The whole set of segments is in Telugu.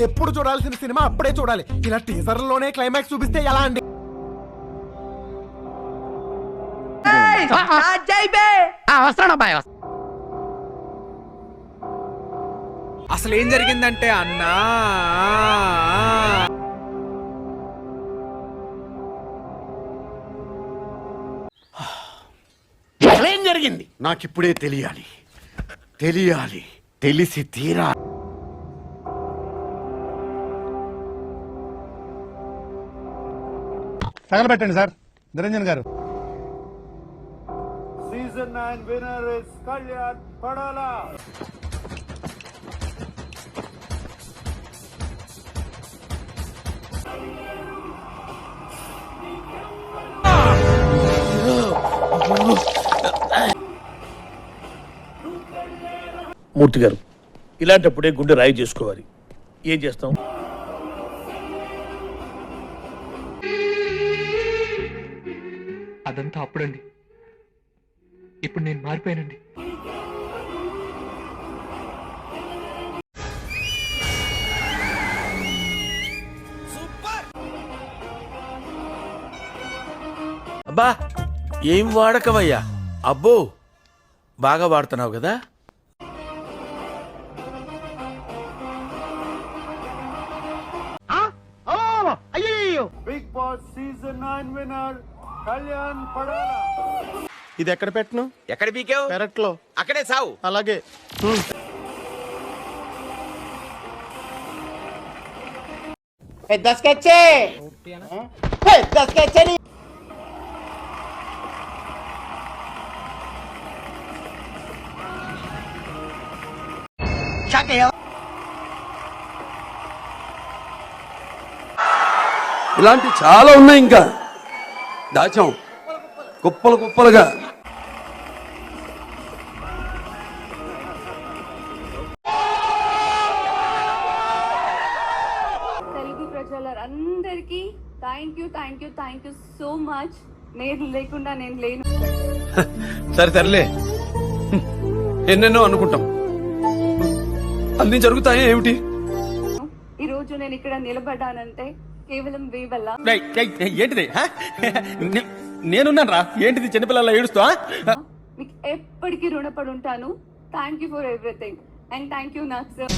ఎప్పుడు చూడాల్సిన సినిమా అప్పుడే చూడాలి. ఇలా టీజర్ లోనే క్లైమాక్స్ చూపిస్తే ఎలా అండి? అసలు ఏం జరిగిందంటే అన్నా, ఏం జరిగింది నాకిప్పుడే తెలియాలి. తెలిసి తీరా. తగలబెట్టండి సార్ నిరంజన్ గారు. సీజన్ 9 విన్నర్ ఇస్ కళ్యాణ్ పడాలా. మూర్తి గారు, ఇలాంటప్పుడే గుండె రాయి చేసుకోవాలి. ఏం చేస్తాం? అదంతా అప్పుడండి. ఇప్పుడు నేను మారిపోయానండి. అబ్బా ఏం వాడకవయ్యా. అబ్బో బాగా వాడుతున్నావు కదా. Bigg Boss season 9 winner Kalyan పడాలా. ఇది ఎక్కడ పెట్టను? ఎక్కడ పీకావు? పెరట్లో. అక్కడే సావు. అలాగే. పెద్ద స్కెచ్చే. ఇలాంటి చాలా ఉన్నాయి, ఇంకా దాచాం కుప్పలుగా. తెలుగు ప్రజలందరికీ థ్యాంక్ యూ సో మచ్. మీరు లేకుండా నేను లేను. సర్లే, ఎన్నెన్నో అనుకుంటాం, అన్ని జరుగుతాయి ఏమిటి? ఈ రోజు నేను ఇక్కడ నిలబడ్డానంటే కేవలం వే వల్ల. ఏంటిది? నేనున్నాను రా. ఏంటిది చిన్నపిల్లల ఏడుస్తా? మీకు ఎప్పటికీ రుణపడి ఉంటాను. Thank you for everything and thank you నాకు సార్.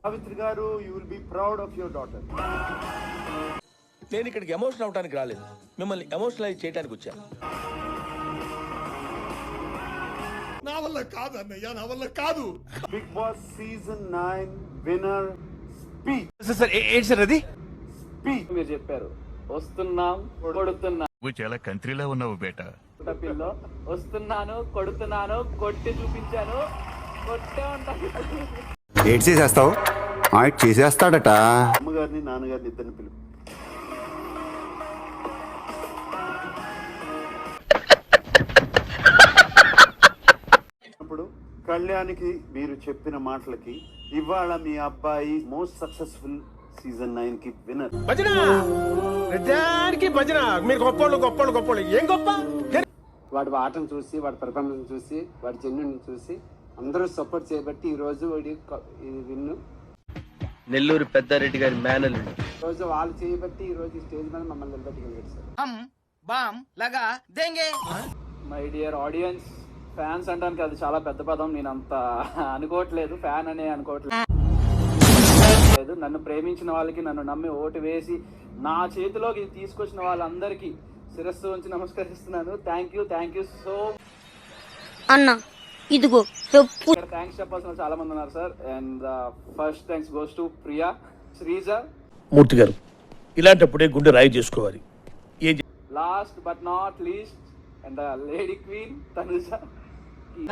సావిత్రి గారు, you will be proud of your daughter. నేను ఇక్కడికి ఎమోషనల్ అవడానికి రాలేదు, మిమ్మల్ని ఎమోషనలైజ్ చేయడానికి వచ్చాను. నా వల్ల కాదు అన్నయ్య, నా వల్ల కాదు. Bigg Boss season 9 winner speech. ఏంటి సార్ అది? స్పీచ్ మీరు చెప్పారు వస్తున్నాం కొడుతున్నా. నువ్వు చాలా కంట్రీలో ఉన్నావు బేటా. పిల్లో వస్తున్నాను కొడుతున్నాను, కొట్టి చూపించాను, కొట్టే ఉంటాను. ఏడ్ చేసేస్తావు? చేసేస్తాడట. అమ్మగారిని నాన్నగారిని ఇద్దరిని పిలుపు. ఇప్పుడు కళ్యాణ్కి మీరు చెప్పిన మాటలకి ఇవాళ మీ అబ్బాయి మోస్ట్ సక్సెస్ఫుల్ సీజన్ 9 కి విన్నర్. భజన ప్రజానికి భజన. మీరు గొప్పోళ్ళు ఏం గొప్ప? వాడి ఆటను చూసి, వాడి పెర్ఫార్మెన్స్ చూసి, వాడి జెన్యున్ చూసి అందరూ సపోర్ట్ చేయబట్టి ఈ రోజు వాడి విన్ను. నెల్లూరు పెద్దారెడ్డి గారి మేనల్లుడు. ఈ రోజు వాళ్ళు చేయబట్టి ఈ రోజు స్టేజ్ మీద మమ్మల్ని నిలబెట్టగలిగారు sir. My dear audience, fans అనడానికి అది చాలా పెద్ద పదం. నేను అంత అనుకోవట్లేదు, ఫ్యాన్ అనే అనుకోవట్లేదు. నన్ను ప్రేమించిన వాళ్ళకి, నన్ను నమ్మి ఓటు వేసి నా చేతిలోకి తీసుకొచ్చిన వాళ్ళందరికీ శిరస్సు ఉంచి నమస్కరిస్తున్నాను. థ్యాంక్ యూ సో అన్నా. ఇదిగో థ్యాంక్స్ చెప్పాల్సిన చాలా మంది ఉన్నారు sir. And first thanks goes to Priya, Sreeja. Murthy garu, ఇలాంటప్పుడే గుండె రాయి చేసుకోవాలి. Last but not least and lady queen Tanuja.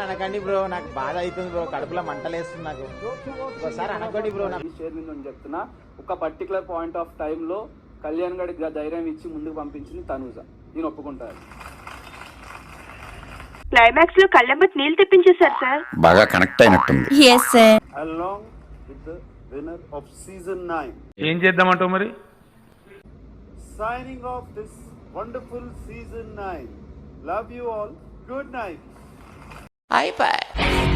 అనకండి బ్రో, నాకు బాధ అవుతుంది బ్రో, కడుపులో మంటలేస్తుంది నాకు. ఒకసారి అనకండి బ్రో. స్టేజ్ మీద నేను చెప్తున్నా, ఒక పర్టికులర్ పాయింట్ ఆఫ్ టైమ్ లో కళ్యాణ్ గడికి ధైర్యం ఇచ్చి ముందుకు పంపించింది తనుజ. నేను ఒప్పుకుంటాను. క్లైమాక్స్ లో కళ్ళెంబట్ నీళ్ళు తెప్పించేశారు సార్. బాగా కనెక్ట్ అయినట్టుంది. along with the winner of season 9. ఏం చేద్దామంటావు మరి? Signing off this wonderful season 9. Love you all. Good night. అయిపోయి.